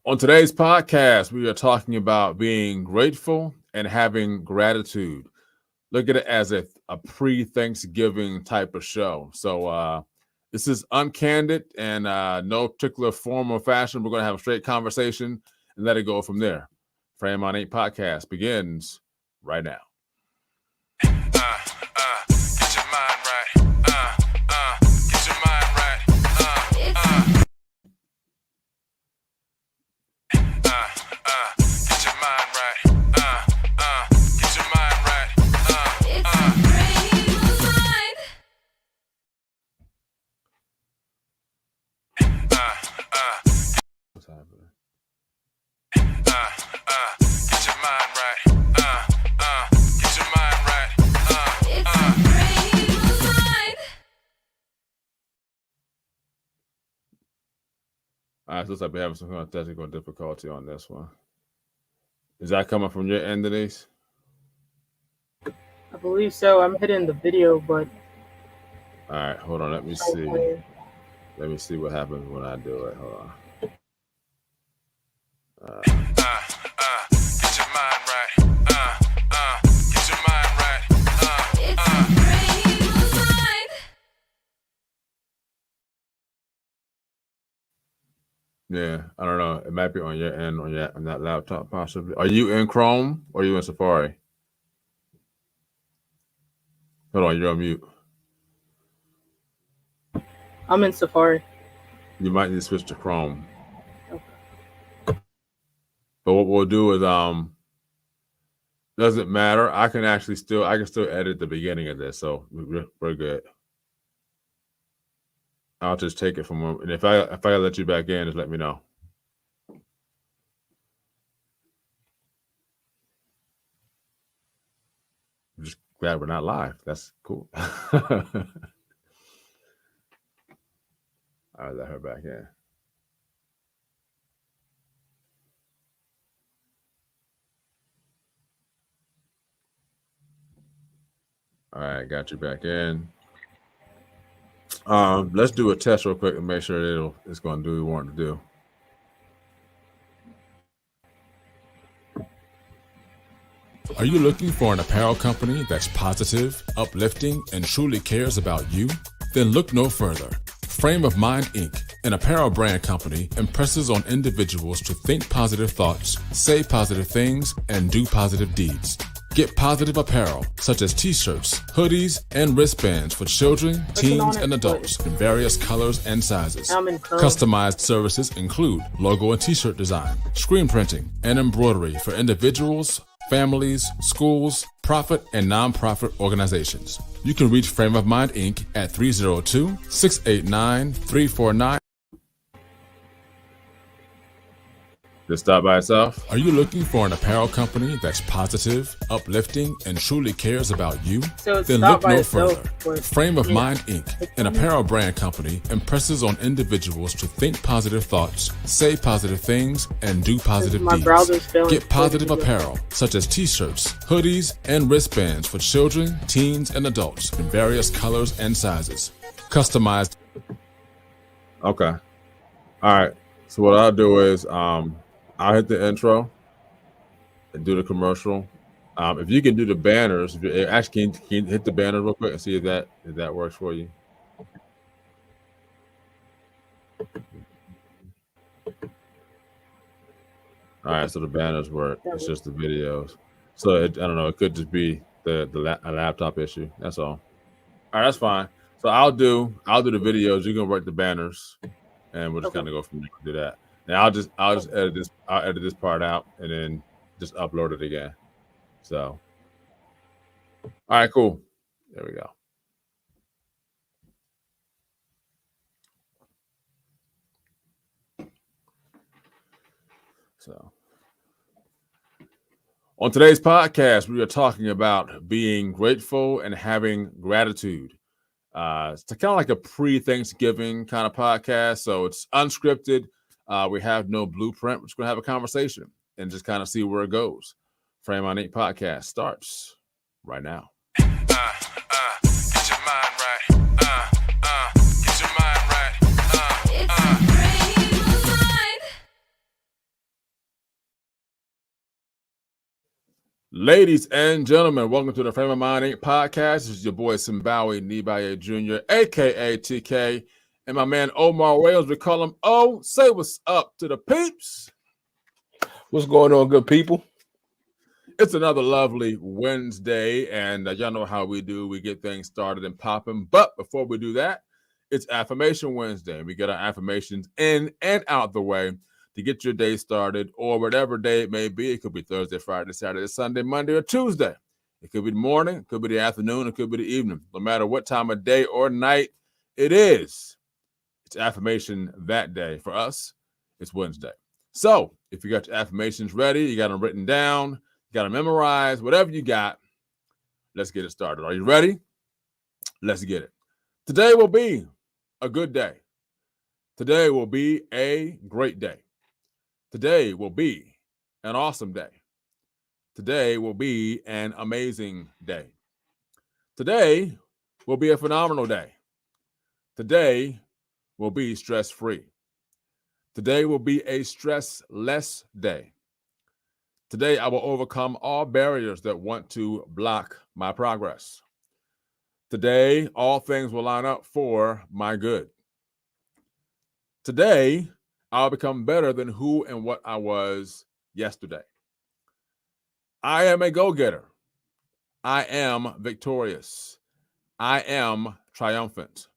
On today's podcast, we are talking about being grateful and having gratitude. Look at it as a pre-Thanksgiving type of show. So this is uncandid and no particular form or fashion. We're going to have a straight conversation and let it go from there. Frame on 8 podcast begins right now. Get your mind right. Get your mind right. Get your mind right. Get your mind right. It's a frame of mind. What's happening? Get your mind right. Get your mind right. It's a frame of mind. All right, looks like we're having some kind of technical difficulty on this one. Is that coming from your end, Denise? I believe so. I'm hitting the video, but All right, hold on. Let me see. Let me see what happens when I do it. Hold on. Get your mind right. Get your mind right. It's a frame of mind. Yeah, I don't know. It might be on your end, on that laptop, possibly. Are you in Chrome or are you in Safari? Hold on, you're on mute. I'm in Safari. You might need to switch to Chrome. Okay. But what we'll do is doesn't matter. I can still edit the beginning of this, so we're good. I'll just take it from one, and if I let you back in, just let me know. I'm just glad we're not live. That's cool. All right, let her back in. All right, got you back in. Let's do a test real quick and make sure it's going to do what we want it to do. Are you looking for an apparel company that's positive, uplifting, and truly cares about you? Then look no further. Frame of Mind Inc., an apparel brand company, impresses on individuals to think positive thoughts, say positive things, and do positive deeds. Get positive apparel, such as t-shirts, hoodies, and wristbands for children, teens, and adults in various colors and sizes. Customized services include logo and t-shirt design, screen printing, and embroidery for individuals, families, schools, profit, and nonprofit organizations. You can reach Frame of Mind Inc. at 302-689-349. Just stop by itself. Are you looking for an apparel company that's positive, uplifting, and truly cares about you? So it's then not look by no itself, further. but Frame of yeah. Mind Inc., an apparel brand company, impresses on individuals to think positive thoughts, say positive things, and do positive My deeds. browser's failing. Get positive apparel, such as t-shirts, hoodies, and wristbands for children, teens, and adults in various colors and sizes. Customized. Okay. All right. So what I'll do is I'll hit the intro and do the commercial. If you can do the banners, actually, can you hit the banner real quick and see if that works for you? All right, so the banners work. It's just the videos. So I don't know. It could just be a laptop issue. That's all. All right, that's fine. So I'll do the videos. You can work the banners, and we'll just kind of go from there and do that. Now I'll just edit this. I'll edit this part out and then just upload it again. So, all right, cool. There we go. So, on today's podcast, we are talking about being grateful and having gratitude. It's kind of like a pre-Thanksgiving kind of podcast, so it's unscripted. We have no blueprint. We're just going to have a conversation and just kind of see where it goes. Frame on 8 podcast starts right now. Get your mind right. Get your mind right. It's a frame of mind. Ladies and gentlemen, welcome to the Frame of Mind Inc. podcast. This is your boy Simbawi Nibaye Jr., aka TK, and my man Omar Wales. We call him O. Say what's up to the peeps. What's going on, good people? It's another lovely Wednesday, and y'all know how we do. We get things started and popping. But before we do that, it's Affirmation Wednesday. We get our affirmations in and out the way to get your day started, or whatever day it may be. It could be Thursday, Friday, Saturday, Sunday, Monday, or Tuesday. It could be the morning, it could be the afternoon, it could be the evening. No matter what time of day or night it is, it's affirmation that day. For us, it's Wednesday. So if you got your affirmations ready, you got them written down, you got them memorized, whatever you got, let's get it started. Are you ready? Let's get it. Today will be a good day. Today will be a great day. Today will be an awesome day. Today will be an amazing day. Today will be a phenomenal day. Today will be stress-free. Today will be a stress-less day. Today I will overcome all barriers that want to block my progress. Today all things will line up for my good. Today I'll become better than who and what I was yesterday. I am a go-getter. I am victorious. I am triumphant.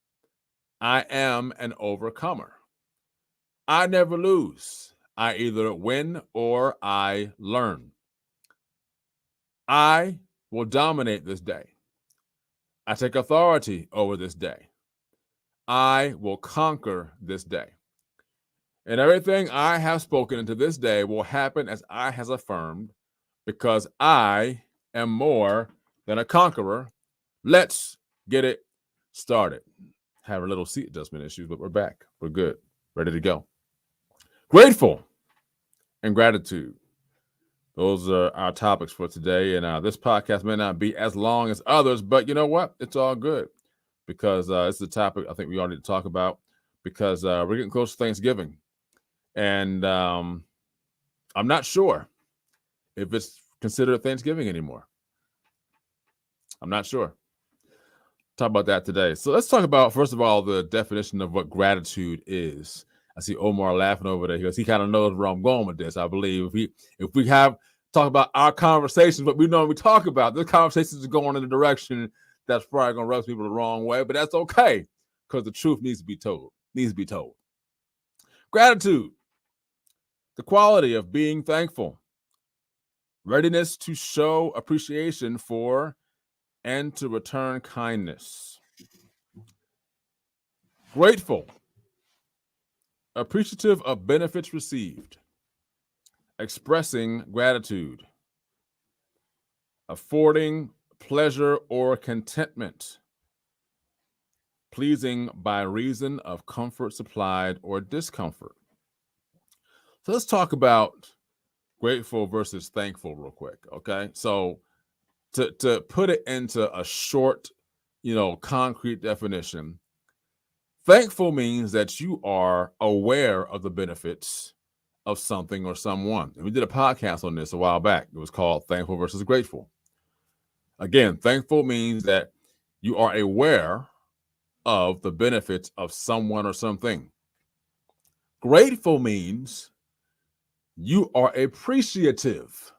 I am an overcomer. I never lose. I either win or I learn. I will dominate this day. I take authority over this day. I will conquer this day. And everything I have spoken into this day will happen as I has affirmed, because I am more than a conqueror. Let's get it started. Have a little seat adjustment issues, but we're back. We're good. Ready to go. Grateful and gratitude. Those are our topics for today. And this podcast may not be as long as others, but you know what? It's all good, because it's the topic I think we all need to talk about, because we're getting close to Thanksgiving. And I'm not sure if it's considered Thanksgiving anymore. I'm not sure. Talk about that today. So let's talk about, first of all, the definition of what gratitude is. I see Omar laughing over there because he kind of knows where I'm going with this. I believe if we have talk about our conversations, what we normally talk about, this conversation is going in a direction that's probably going to rub people the wrong way, but that's okay, because the truth needs to be told. Gratitude, the quality of being thankful, readiness to show appreciation for and to return kindness. Grateful, appreciative of benefits received, expressing gratitude, affording pleasure or contentment, pleasing by reason of comfort supplied or discomfort. So let's talk about grateful versus thankful real quick, okay? So to put it into a short, concrete definition, thankful means that you are aware of the benefits of something or someone. And we did a podcast on this a while back. It was called Thankful versus Grateful. Again, thankful means that you are aware of the benefits of someone or something. Grateful means you are appreciative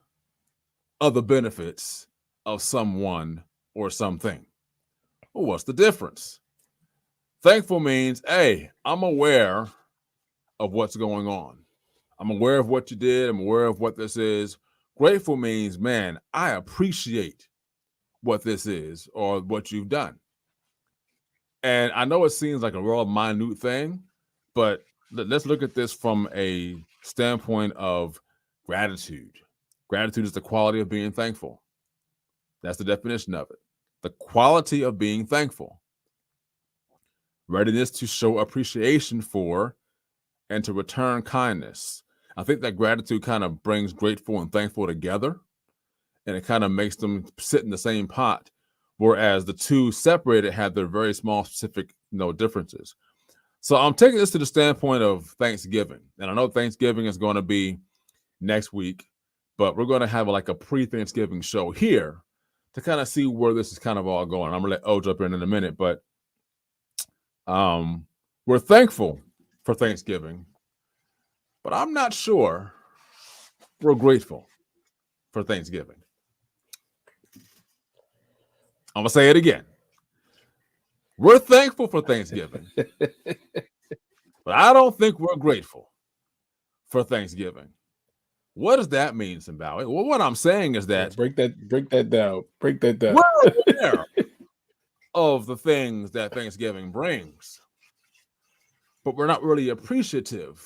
of the benefits of someone or something. Well, what's the difference? Thankful means, hey, I'm aware of what's going on. I'm aware of what you did. I'm aware of what this is. Grateful means, man, I appreciate what this is or what you've done. And I know it seems like a real minute thing, but let's look at this from a standpoint of gratitude. Gratitude is the quality of being thankful. That's the definition of it. The quality of being thankful. Readiness to show appreciation for and to return kindness. I think that gratitude kind of brings grateful and thankful together, and it kind of makes them sit in the same pot, whereas the two separated have their very small specific differences. So I'm taking this to the standpoint of Thanksgiving, and I know Thanksgiving is going to be next week, but we're going to have like a pre-Thanksgiving show here to kind of see where this is kind of all going. I'm gonna let O jump in a minute, but we're thankful for Thanksgiving, but I'm not sure we're grateful for Thanksgiving. I'm gonna say it again. We're thankful for Thanksgiving, but I don't think we're grateful for Thanksgiving. What does that mean, Simbawi? Well, what I'm saying is that break that down. Break that down. we're aware of the things that Thanksgiving brings, but we're not really appreciative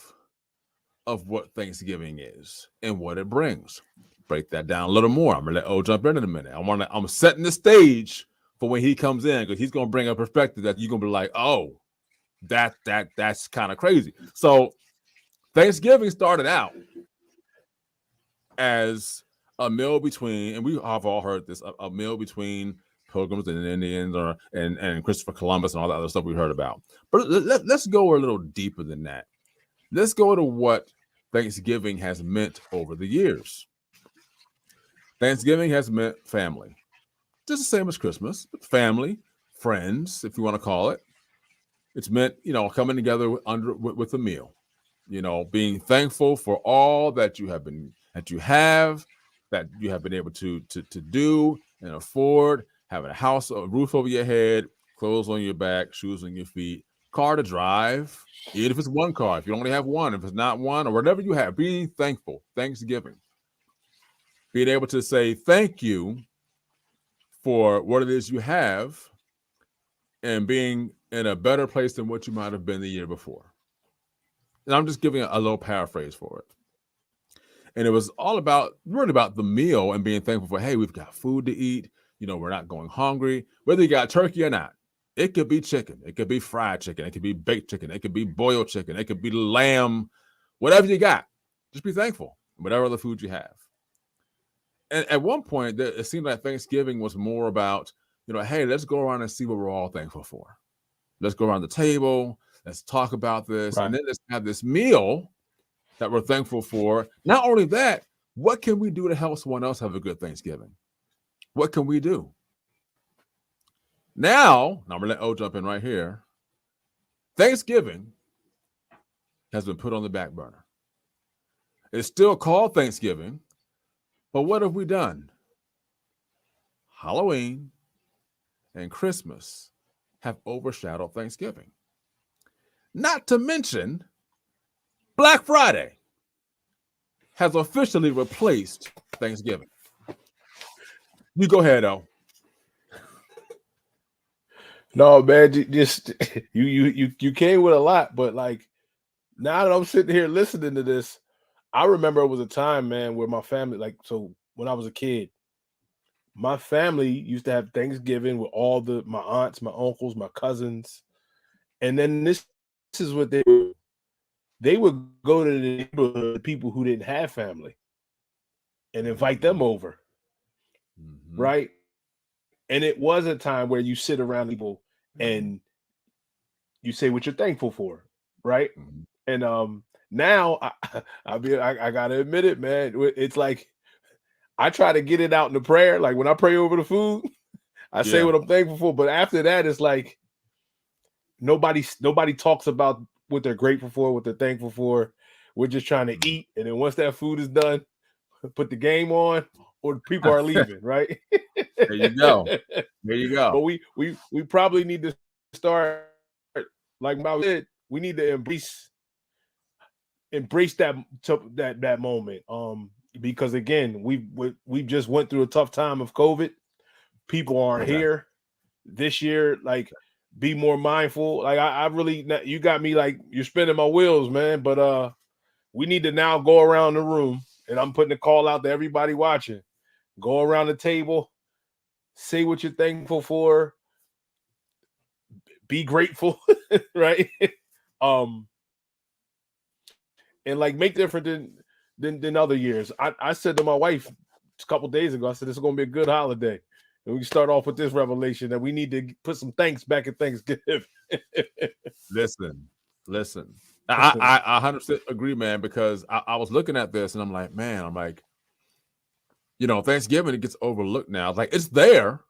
of what Thanksgiving is and what it brings. Break that down a little more. I'm gonna let O jump in a minute. I'm setting the stage for when he comes in, because he's gonna bring a perspective that you're gonna be like, oh, that's kind of crazy. So Thanksgiving started out as a meal between, and we have all heard this, a meal between Pilgrims and Indians, and Christopher Columbus and all that other stuff we heard about. But let's go a little deeper than that. Let's go to what Thanksgiving has meant over the years. Thanksgiving has meant family, just the same as Christmas, but family, friends, if you want to call it. It's meant, coming together with a meal, being thankful for all that you have been able to do and afford, having a house, a roof over your head, clothes on your back, shoes on your feet, car to drive, even if it's one car, if you only have one, if it's not one, or whatever you have, being thankful, Thanksgiving. Being able to say thank you for what it is you have and being in a better place than what you might have been the year before. And I'm just giving a little paraphrase for it. And it was all really about the meal and being thankful for, hey, we've got food to eat. We're not going hungry, whether you got turkey or not. It could be chicken. It could be fried chicken. It could be baked chicken. It could be boiled chicken. It could be lamb, whatever you got. Just be thankful, whatever other food you have. And at one point, it seemed like Thanksgiving was more about, hey, let's go around and see what we're all thankful for. Let's go around the table. Let's talk about this. Right. And then let's have this meal that we're thankful for. Not only that, what can we do to help someone else have a good Thanksgiving? What can we do? Now I'm going to let O jump in right here. Thanksgiving has been put on the back burner. It's still called Thanksgiving, but what have we done? Halloween and Christmas have overshadowed Thanksgiving. Not to mention, Black Friday has officially replaced Thanksgiving. You go ahead, O. No, man, just you came with a lot, but like now that I'm sitting here listening to this, I remember it was a time, man, where my family, so when I was a kid, my family used to have Thanksgiving with all my aunts, my uncles, my cousins, and then this is what they would go to the neighborhood, people who didn't have family, and invite them over, right? And it was a time where you sit around people and you say what you're thankful for, right? And now I gotta admit it, man. It's like I try to get it out in the prayer. Like when I pray over the food, I say what I'm thankful for. But after that, it's like nobody talks about what they're grateful for, what they're thankful for. We're just trying to eat, and then once that food is done, put the game on, or people are leaving, right? There you go. There you go. But we probably need to start, like Mao said, we need to embrace that moment. Because again, we just went through a tough time of COVID. People aren't here this year. Like, be more mindful. Like I really, you got me like you're spinning my wheels, man. But we need to now go around the room, and I'm putting a call out to everybody watching. Go around the table, say what you're thankful for, be grateful, right? And like make different than other years. I said to my wife a couple days ago, I said, this is going to be a good holiday. And we can start off with this revelation that we need to put some thanks back at Thanksgiving. Listen. I 100% agree, man, because I was looking at this and I'm like, Thanksgiving, it gets overlooked now. Like, it's there,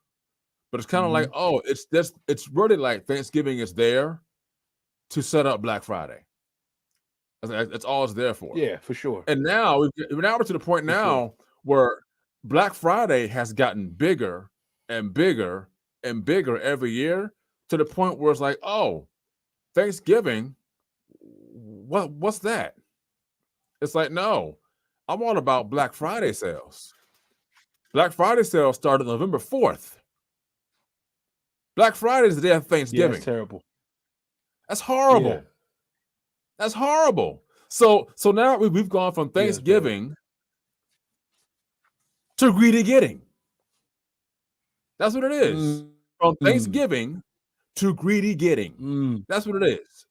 but it's kind of like, Mhm. oh, it's really like Thanksgiving is there to set up Black Friday. That's all it's there for. Yeah, for sure. And now we're to the point For sure. now where Black Friday has gotten bigger and bigger and bigger every year, to the point where it's like, oh, Thanksgiving, what's that? It's like, no, I'm all about Black Friday sales. Black Friday sales started November 4th. Black Friday is the day of Yeah, Thanksgiving. it's terrible. That's horrible. Yeah. That's horrible. So now we've gone from Yeah, it's bad. Thanksgiving to greedy getting. That's what it is. From Thanksgiving to greedy getting. Mm. That's what it is.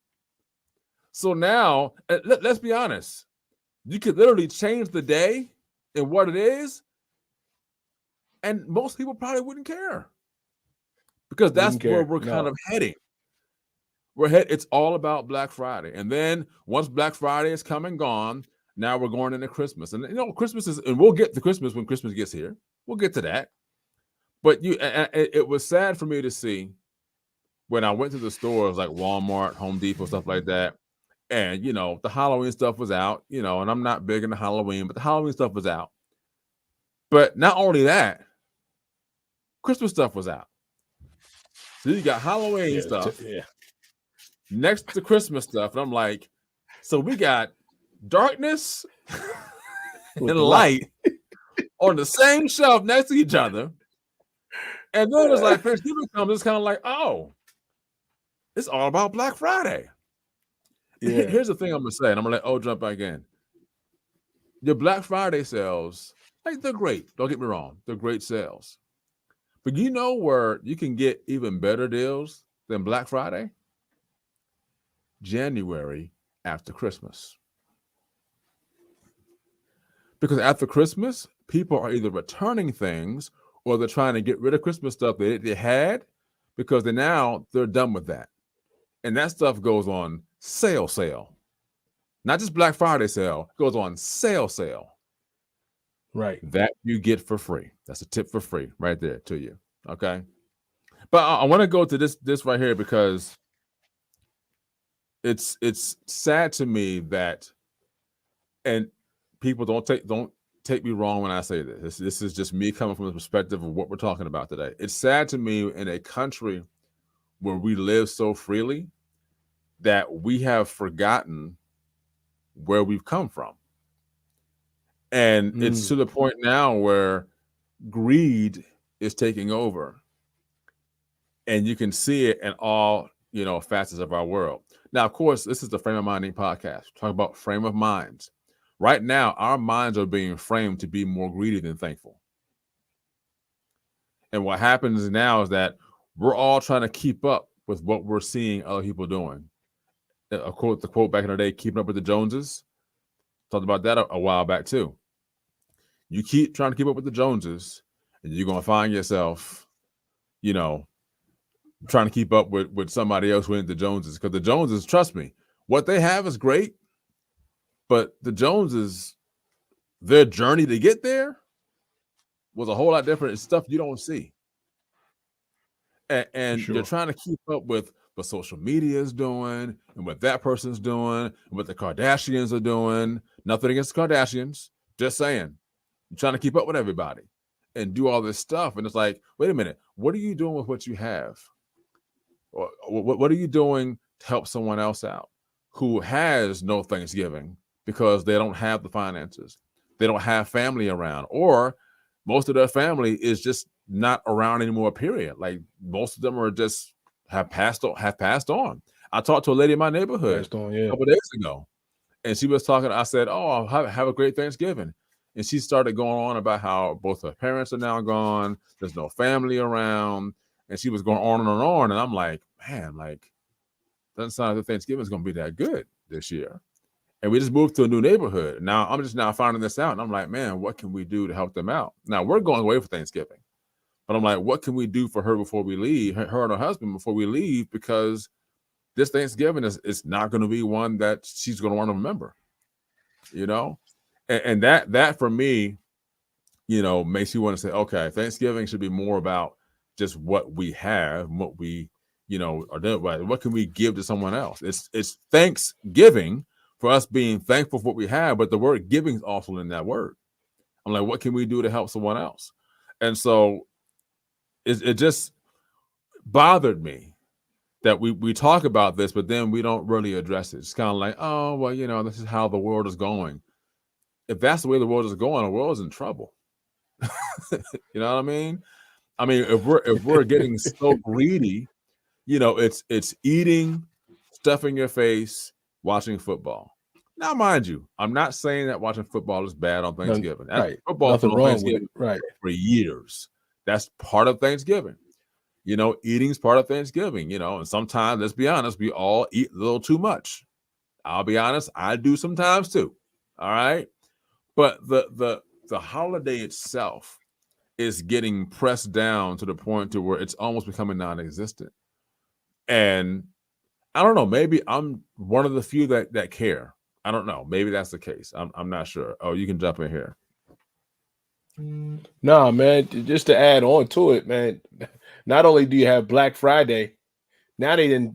So now, let's be honest. You could literally change the day and what it is, and most people probably wouldn't care, because that's Wouldn't where care. we're kind No. of heading. It's all about Black Friday. And then once Black Friday is come and gone, now we're going into Christmas. And Christmas is, and we'll get to Christmas when Christmas gets here. We'll get to that. But it was sad for me to see when I went to the stores like Walmart, Home Depot, stuff like that. And the Halloween stuff was out, and I'm not big into Halloween, but the Halloween stuff was out. But not only that, Christmas stuff was out. So you got Halloween stuff next to Christmas stuff. And I'm like, so we got darkness and light on the same shelf next to each other. And then it's like Thanksgiving comes, it's kind of like, oh, it's all about Black Friday. Yeah. Here's the thing I'm gonna say, and I'm gonna let O jump back in. Your Black Friday sales, like, they're great. Don't get me wrong, they're great sales. But you know where you can get even better deals than Black Friday? January after Christmas. Because after Christmas, people are either returning things or they're trying to get rid of Christmas stuff they had, because they're done with that. And that stuff goes on sale. Not just Black Friday sale, it goes on sale. Right. That you get for free. That's a tip for free right there to you. Okay. But I want to go to this right here, because it's sad to me that, and people don't take me wrong when I say this. This is just me coming from the perspective of what we're talking about today. It's sad to me in a country where we live so freely that we have forgotten where we've come from. And it's to the point now where greed is taking over. And you can see it in all, facets of our world. Now, of course, this is the Frame of Minding podcast. We're talking about frame of minds. Right now, our minds are being framed to be more greedy than thankful. And what happens now is that we're all trying to keep up with what we're seeing other people doing. The quote back in the day, keeping up with the Joneses. Talked about that a while back too. You keep trying to keep up with the Joneses, and you're going to find yourself, trying to keep up with somebody else who ain't the Joneses. Because the Joneses, trust me, what they have is great, but the Joneses, their journey to get there was a whole lot different. It's stuff you don't see. And Sure. You're trying to keep up with what social media is doing and what that person's doing and what the Kardashians are doing. Nothing against the Kardashians, just saying. You're trying to keep up with everybody and do all this stuff. And it's like, wait a minute, what are you doing with what you have? Or what are you doing to help someone else out who has no Thanksgiving because they don't have the finances? They don't have family around, or most of their family is just not around anymore, period. Like, most of them are just have passed on. I talked to a lady in my neighborhood a couple of days ago, and she was talking. I said, "Oh, have a great Thanksgiving." And she started going on about how both her parents are now gone. There's no family around. And she was going on and on. And I'm like, man, doesn't sound like Thanksgiving is going to be that good this year. And we just moved to a new neighborhood. Now I'm just now finding this out. And I'm like, man, what can we do to help them out? Now we're going away for Thanksgiving. But I'm like, what can we do for her before we leave, her and her husband before we leave? Because this Thanksgiving is not going to be one that she's going to want to remember, And that for me makes you want to say, okay, Thanksgiving should be more about just what we have, what we, are doing. Right? What can we give to someone else? It's Thanksgiving for us being thankful for what we have, but the word giving is also in that word. I'm like, what can we do to help someone else? And so it just bothered me that we talk about this, but then we don't really address it. It's kind of like, oh, well, this is how the world is going. If that's the way the world is going, the world is in trouble. You know what I mean? I mean, if we're getting so greedy, it's eating, stuffing your face, watching football. Now, mind you, I'm not saying that watching football is bad on Thanksgiving. Right. Football's been Nothing on wrong with it. Thanksgiving Right. for years. That's part of Thanksgiving. Eating's part of Thanksgiving, and sometimes, let's be honest, we all eat a little too much. I'll be honest, I do sometimes too. All right. But the holiday itself is getting pressed down to the point to where it's almost becoming non-existent. And I don't know, maybe I'm one of the few that care. I don't know. Maybe that's the case. I'm not sure. Oh, you can jump in here. Nah, man. Just to add on to it, man. Not only do you have Black Friday, now you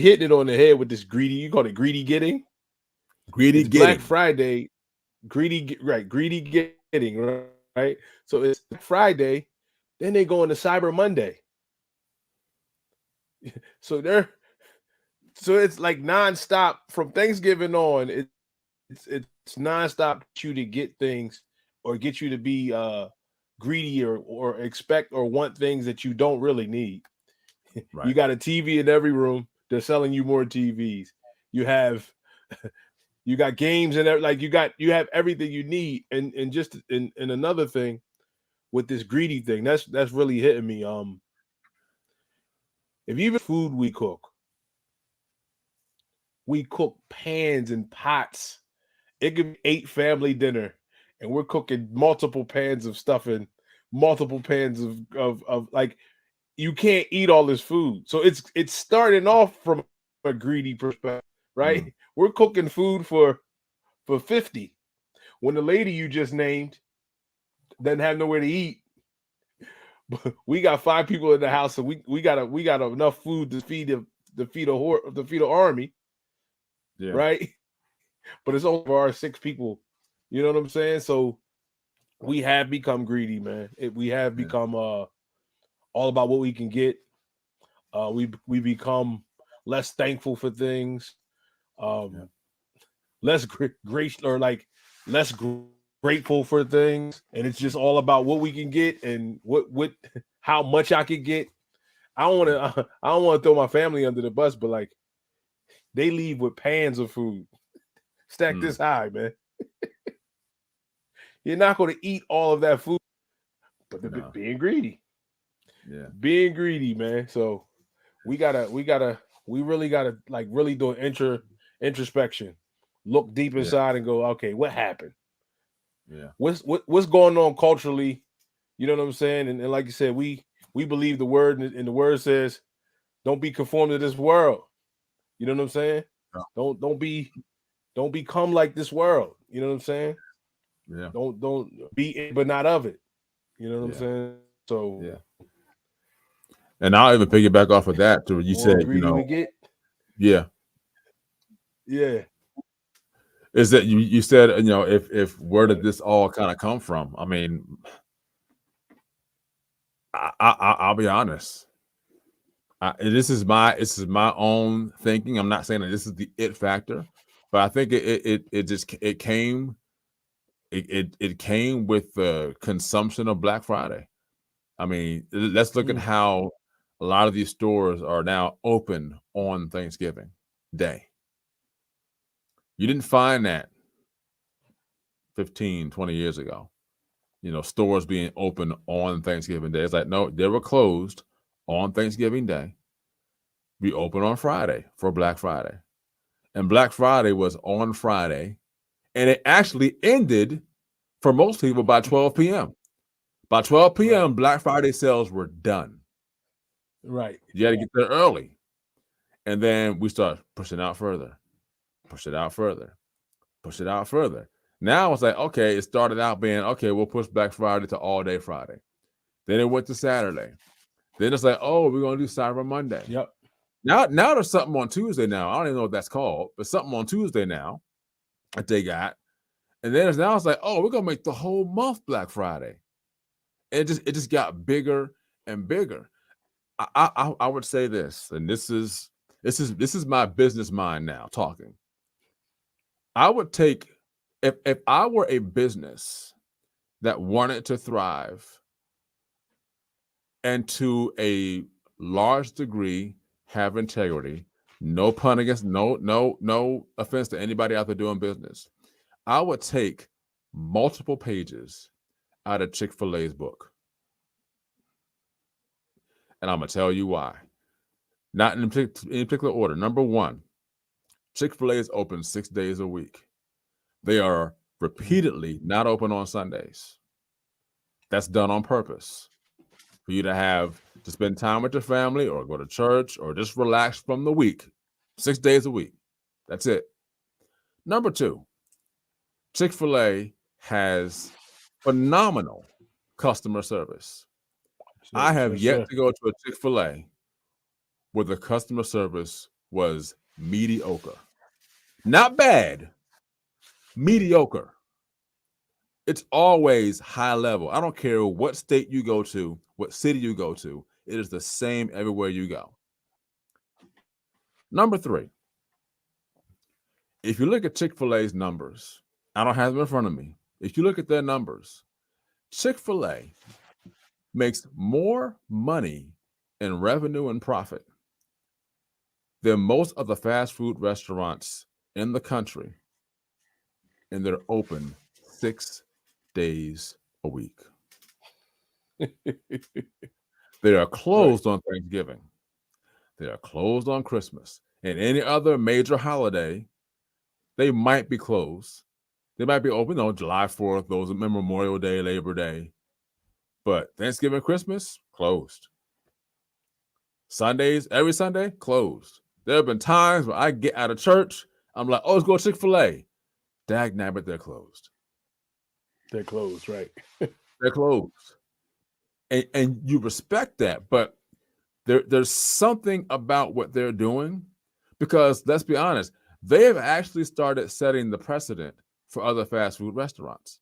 hitting it on the head with this greedy. You call it greedy getting. Greedy It's getting. Black Friday, greedy getting, right? So it's Friday, then they go into Cyber Monday. So it's like nonstop from Thanksgiving on. It's nonstop you to get things or get you to be greedy or expect or want things that you don't really need. Right. You got a TV in every room. They're selling you more TVs. You have you got games and like you have everything you need. And just in another thing with this greedy thing, that's really hitting me. If you even food we cook pans and pots. It could be 8 family dinner, and we're cooking multiple pans of stuffing, multiple pans of like you can't eat all this food. So it's starting off from a greedy perspective, right? We're cooking food for 50. When the lady you just named doesn't have nowhere to eat, but we got 5 people in the house, so we got enough food to feed an army, Yeah. right? But it's only for our 6 people. You know what I'm saying? So we have become greedy, man. We have become all about what we can get. We become less thankful for things, less gracious or like less grateful for things, and it's just all about what we can get and what how much I could get. I don't want to throw my family under the bus, but like they leave with pans of food stacked this high, man. You're not going to eat all of that food, but they're being greedy. Yeah. Being greedy, man. So we really gotta like really do an introspection, look deep inside and go, okay, what happened? Yeah. What's going on culturally? You know what I'm saying? And like you said, we believe the word, and the word says, don't be conformed to this world. You know what I'm saying? Yeah. Don't become like this world. You know what I'm saying? Yeah. Don't be it, but not of it. You know what I'm saying? So and I'll even piggyback off of that to what you said, greedy we get. Yeah. Yeah. Is that you said, if where did this all kind of come from? I mean, I'll be honest. This is my own thinking. I'm not saying that this is the it factor, but I think it came with the consumption of Black Friday. I mean, let's look at how a lot of these stores are now open on Thanksgiving Day. You didn't find that 15, 20 years ago. Stores being open on Thanksgiving Day. It's like, no, they were closed on Thanksgiving Day. We open on Friday for Black Friday. And Black Friday was on Friday. And it actually ended for most people by 12 p.m. By 12 p.m., Black Friday sales were done. Right. You got to get there early. And then we start pushing out further, push it out further, push it out further. Now it's like, okay, it started out being, okay, we'll push Black Friday to all day Friday. Then it went to Saturday. Then it's like, oh, we're going to do Cyber Monday. Yep. Now there's something on Tuesday now. I don't even know what that's called, but something on Tuesday now that they got. And then it's like, oh, we're going to make the whole month Black Friday. And it just got bigger and bigger. I would say this, and this is my business mind now talking. I would take, if I were a business that wanted to thrive and to a large degree have integrity, no pun against, no offense to anybody out there doing business, I would take multiple pages out of Chick-fil-A's book. And I'm going to tell you why. Not in any particular order. Number one, Chick-fil-A is open 6 days a week. They are repeatedly not open on Sundays. That's done on purpose for you to spend time with your family or go to church or just relax from the week. 6 days a week. That's it. Number two, Chick-fil-A has phenomenal customer service. I have yet to go to a Chick-fil-A where the customer service was mediocre. Not bad, mediocre. It's always high level. I don't care what state you go to, what city you go to. It is the same everywhere you go. Number three, if you look at Chick-fil-A's numbers, I don't have them in front of me. If you look at their numbers, Chick-fil-A makes more money in revenue and profit than most of the fast food restaurants in the country, and they're open 6 days a week. They are closed on Thanksgiving. They are closed on Christmas. And any other major holiday, they might be closed. They might be open on July 4th, those Memorial Day, Labor Day. But Thanksgiving, Christmas, closed. Sundays, every Sunday, closed. There have been times when I get out of church, I'm like, oh, let's go to Chick-fil-A. Dag nabbit, they're closed. They're closed, right? They're closed. And you respect that, but there's something about what they're doing, because let's be honest, they have actually started setting the precedent for other fast food restaurants.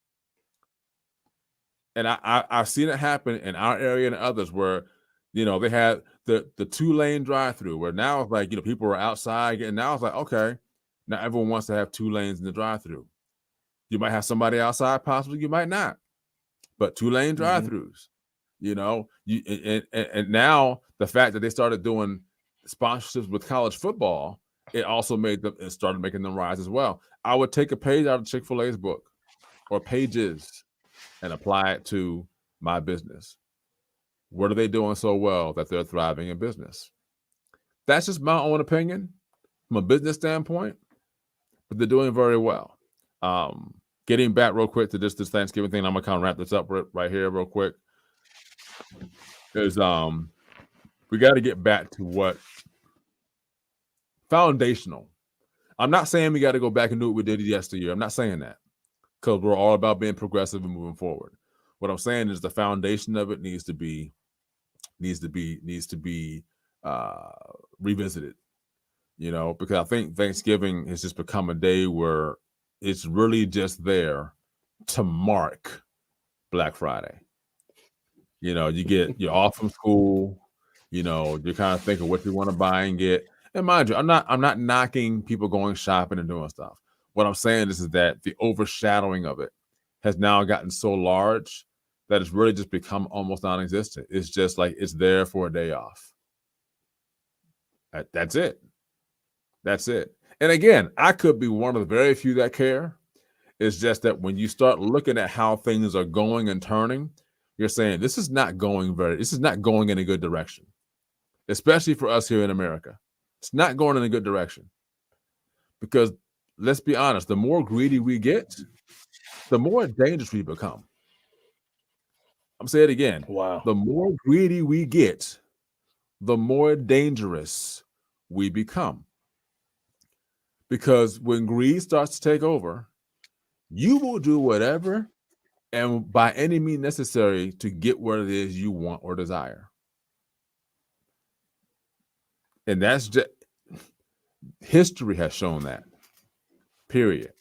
And I've seen it happen in our area and others where, they had the 2-lane drive-through where now it's like, people are outside, and now it's like, okay, now everyone wants to have 2 lanes in the drive-through. You might have somebody outside, possibly you might not, but 2-lane drive-throughs, and now the fact that they started doing sponsorships with college football, it also started making them rise as well. I would take a page out of Chick-fil-A's book or pages and apply it to my business. What are they doing so well that they're thriving in business? That's just my own opinion from a business standpoint, but they're doing very well. Getting back real quick to this Thanksgiving thing, I'm gonna kind of wrap this up right here real quick. Is we got to get back to what foundational. I'm not saying we got to go back and do what we did yesteryear. I'm not saying that, because we're all about being progressive and moving forward. What I'm saying is the foundation of it needs to be revisited. Because I think Thanksgiving has just become a day where it's really just there to mark Black Friday. You're off from school, you're kind of thinking what you want to buy and get. And mind you, I'm not knocking people going shopping and doing stuff. What I'm saying is that the overshadowing of it has now gotten so large that it's really just become almost non-existent. It's just like it's there for a day off. That's it. That's it. And again, I could be one of the very few that care. It's just that when you start looking at how things are going and turning, you're saying this is not going in a good direction, especially for us here in America. It's not going in a good direction, because let's be honest, the more greedy we get, the more dangerous we become. I'm saying it again. Wow. The more greedy we get, the more dangerous we become. Because when greed starts to take over, You will do whatever and by any means necessary to get what it is you want or desire. And that's just history has shown that. Period.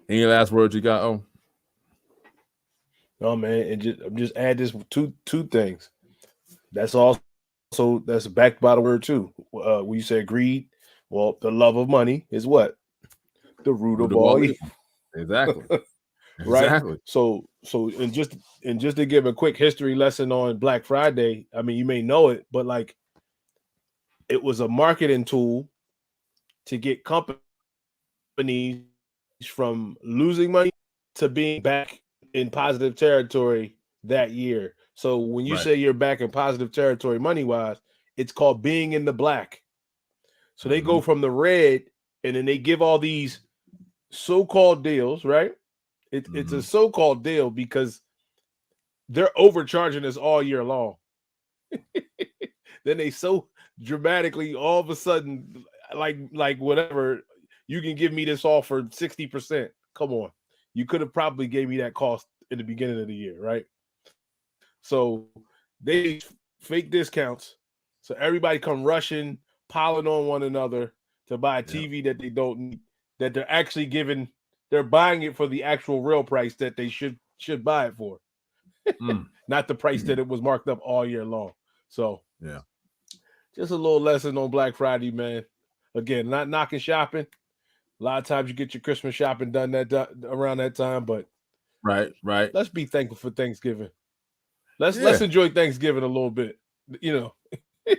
Any last words you got? Oh, No, man, and just add this two things. That's also that's backed by the word too. When you say greed, well, the love of money is what? The root of all evil. Exactly. Right. Exactly. So and just to give a quick history lesson on Black Friday, I mean, you may know it, but like it was a marketing tool to get companies from losing money to being back in positive territory that year. So when you Right. say you're back in positive territory money wise, it's called being in the black. So they go from the red and then they give all these so-called deals, right? It's a so-called deal because they're overcharging us all year long. Then they so dramatically all of a sudden, like whatever, you can give me this all for 60%. Come on. You could have probably gave me that cost in the beginning of the year, right? So they fake discounts. So everybody come rushing, piling on one another to buy a TV that they don't need, that they're actually giving, they're buying it for the actual real price that they should buy it for. Not the price that it was marked up all year long. So yeah, just a little lesson on Black Friday, man. Again, not knocking shopping. A lot of times you get your Christmas shopping done around that time, but right. let's be thankful for Thanksgiving. Let's enjoy Thanksgiving a little bit. You know,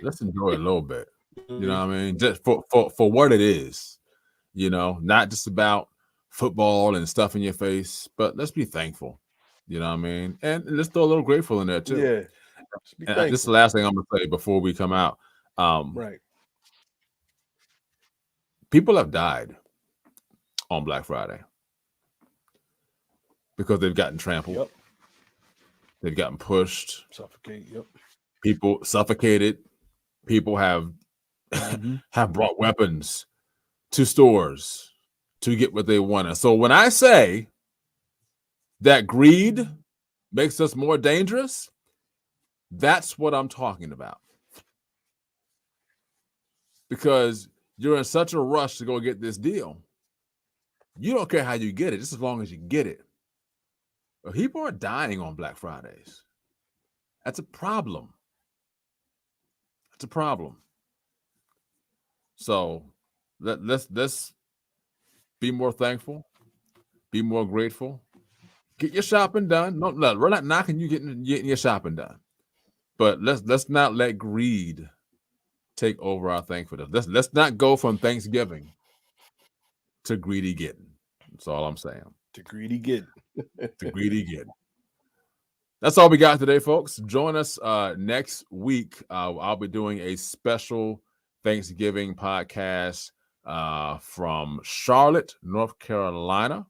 let's enjoy it a little bit. You know what I mean? Just for what it is. You know, not just about football and stuff in your face, but let's be thankful. You know what I mean? And let's throw a little grateful in there too. Yeah. And this is the last thing I'm gonna say before we come out. Right. People have died on Black Friday because they've gotten trampled. Yep. They've gotten pushed. Suffocate. Yep. People suffocated. People have have brought weapons to stores to get what they wanted. So when I say that greed makes us more dangerous, that's what I'm talking about. Because you're in such a rush to go get this deal. You don't care how you get it, just as long as you get it. But people are dying on Black Fridays. That's a problem. That's a problem. So let's be more thankful, be more grateful. Get your shopping done. No, we're not knocking you getting your shopping done. But let's not let greed take over our thankfulness. Let's not go from Thanksgiving to greedy getting. That's all I'm saying. To greedy getting. To greedy getting. That's all we got today, folks. Join us next week. I'll be doing a special Thanksgiving podcast from Charlotte, North Carolina.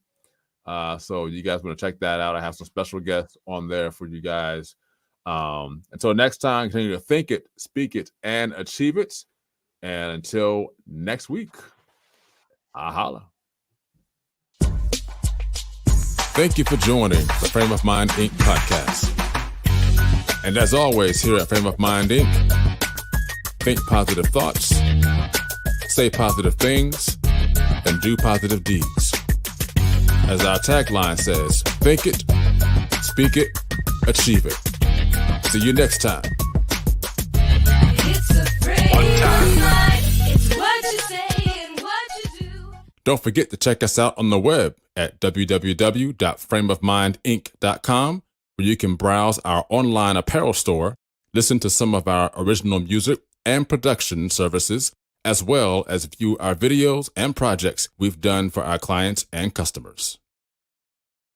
So you guys want to check that out. I have some special guests on there for you guys. Until next time, continue to think it, speak it, and achieve it. And until next week, holla. Thank you for joining the Frame of Mind Inc. podcast. And as always, here at Frame of Mind Inc., think positive thoughts, say positive things, and do positive deeds. As our tagline says, think it, speak it, achieve it. See you next time. It's a frame of mind. It's what you say and what you do. Don't forget to check us out on the web at www.frameofmindinc.com, where you can browse our online apparel store, listen to some of our original music and production services, as well as view our videos and projects we've done for our clients and customers.